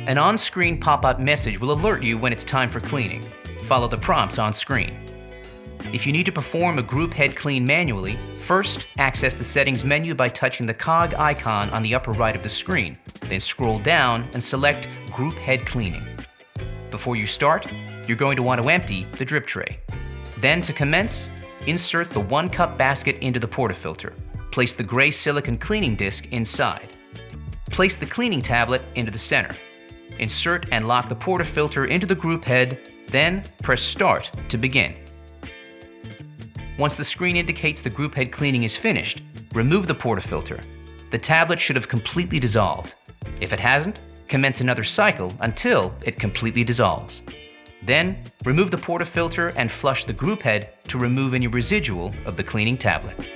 An on-screen pop-up message will alert you when it's time for cleaning. Follow the prompts on screen. If you need to perform a group head clean manually, first access the settings menu by touching the cog icon on the upper right of the screen, then scroll down and select Group Head Cleaning. Before you start, you're going to want to empty the drip tray. Then to commence, insert the 1-cup basket into the portafilter. Place the gray silicone cleaning disc inside. Place the cleaning tablet into the center. Insert and lock the portafilter into the group head, then press Start to begin. Once the screen indicates the group head cleaning is finished, remove the portafilter. The tablet should have completely dissolved. If it hasn't, commence another cycle until it completely dissolves. Then, remove the portafilter and flush the group head to remove any residual of the cleaning tablet.